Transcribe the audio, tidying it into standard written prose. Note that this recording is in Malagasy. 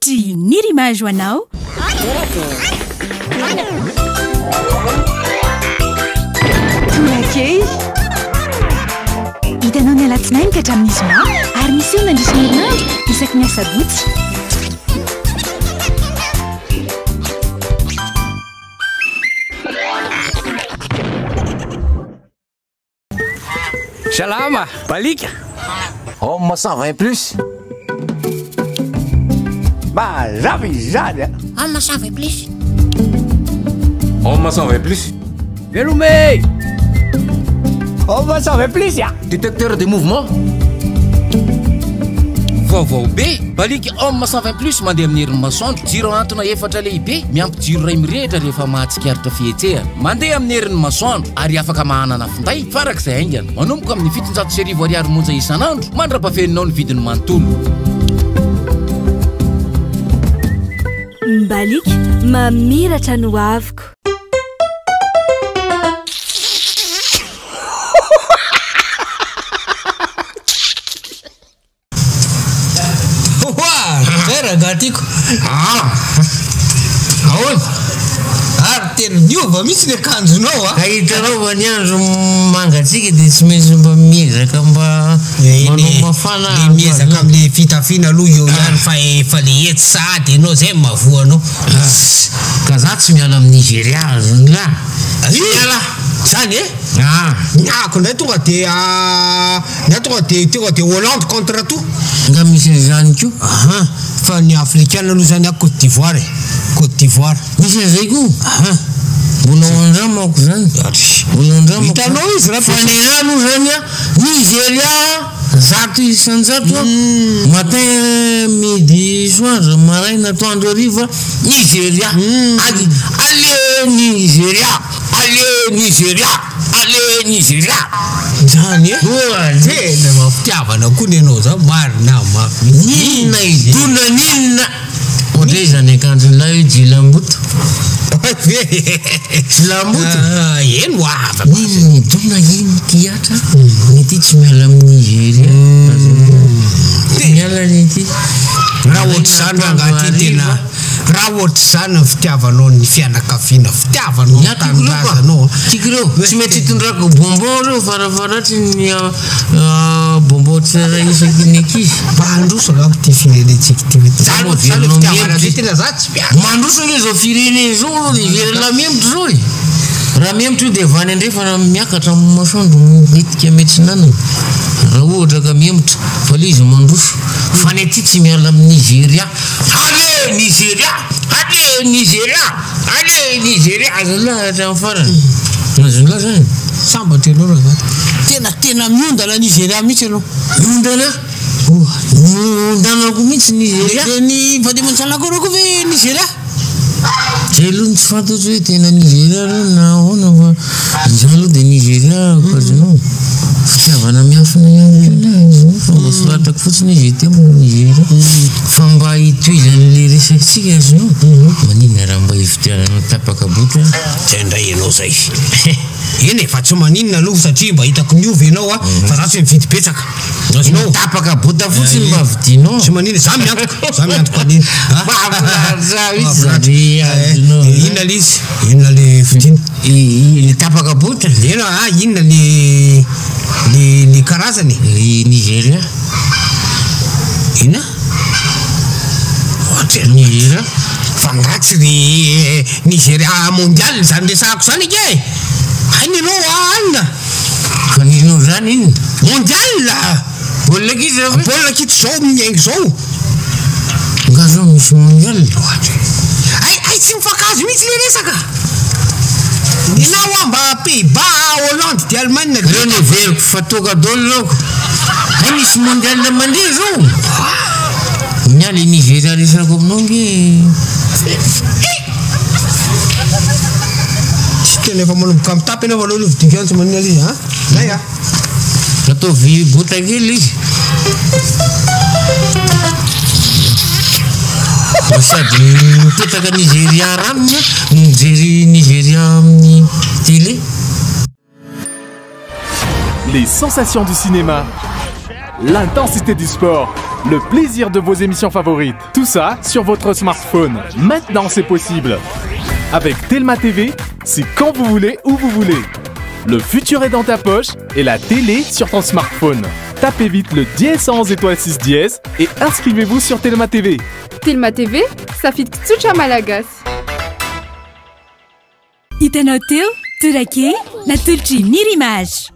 Ty ny rimage ho anao. Torakey hitanao ny alatsinainy ka hatramin'ny zoma ary misy eo nandrisy herinandro isaky ny asabotsy. Salama, balika. Homme 120 plus. Bah, j'avais jade. Homme 120 plus. Homme 120 plus. Veloumé. Homme 120 plus, ya. Détecteur de mouvement. Vaovao be balika homme 120 plus mandeha amin'ny herin'ny masoandro jiro antona efatra lehibe miampy jiro ray mirehitra rehefa mahatsikaritra fihetsehana mandeha amin'ny herin'ny masoandro ary afaka mahanana finday farak'izay aingana manomboka amin'ny 700 ariary monja isan'andro mandrapafeninao ny vidiny manontolo. Balika mamiratra no aviko. Gatiko aoy ary tena niova mitsy ny akanjonao a hitanao va ny andro mangatsika dia tsy maintsy mba miezaka mba manao mafana miezaka am'le fitafina aloha eo ihany fa efa le ety sady ianao zay mavoanao ka za tsy miala amin'ny Nigeria zany la miala zany nyako ndray tonga de Hollande contre tout nga misy zany ko fa ny africaine aloha zany a Côte d'Ivoire misy an'izay ko mbola hoandramako zany hitanao izy raha fa nena aloha zany a Nigeria 100 isanjato matin midi soir maraina atoandro hariva Nigeria allez Nigeria zany tena mampitiavana koa ny anao za marina mafy ninona idona ninona ohatray zany akanjon'lahy hoe jilamboto eno ava ninona idona ino tiatra nety tsy miala amin'ny Nigeria miala nety raha ohatry zany rangaty tena raha ohatry zany fitiavanao ny fianakaviana fitiavanao tanindrazanao tikireo tsy mety hitondrako bonbon reo farafaratry ny bonbon tsara isaky ny ankizy mandroso raha ty firenentsika mandroso le zao firene zao le iverana miemotro zao e raha miemotro io dia vany andrefa miakatra amin'ny masoandro mitika metsinanana raha ohatra ka miemotro fa le izy mandroso fa ny aty tsy miala amin'ny Nigeria Nigeria azonla hatramin'ny farany azonla zany sambatra anao raha tena miondana Nigeria mihitsy anao ondanako mihitsy Nigeria ny vadimantsalako ko ve Nigeria zay aloha ny tsy fantatro hoe tena Nigeria reo na ahoana fa iza aloha dia Nigeria kazonao fitiavana miafina ihany fa mba soratako fotsiny izy temo Nigeria fa mba hitoizan'le resaksika azonao maninona raha mba hivitiaranao tapaka botra zay ndray ianao zay eny efa tsy maninona aloha satria mba hitako niova ianao a fa za tsy mividy petsaka azonao tapaka bota fotsiny mba vidinao tsy maninona za miantoko aniny inona le izy inona le vidina le tapaka botra inona le karazany Nigeria ina Nigeria fa ngatsy le Nigeria mondial zany resahako zany ke hainy anao alina fa ninao zany iny mondial baolina kity zao miaingo zao nga zao misy mondial ay tsy mifakazo mihitsy le resaka inao amba Pays-Bas Hollande de Allemagne reo ny veriko fatoka dolo laoko ay misy mondial mandeha zao miala Nigeria resako aminao nge tsy tena efa manomboka amin'ny tapy enao valao lovidika any tsy manina izy zay ataovy bota kely izy sady mipetraka Nigeria ranona mijery Nigeria amin'ny télé. Les sensations du cinéma, l'intensité du sport le plaisir de vos émissions favorites. Tout ça sur votre smartphone. Maintenant, c'est possible. Avec Telma TV, c'est quand vous voulez, où vous voulez. Le futur est dans ta poche et la télé sur ton smartphone. Tapez vite le *111 étoile 6 dièse et inscrivez-vous sur Telma TV. Telma TV, ça fit Tsucha Malagas. Itanoteu, Turake, Natulchi Nirimage.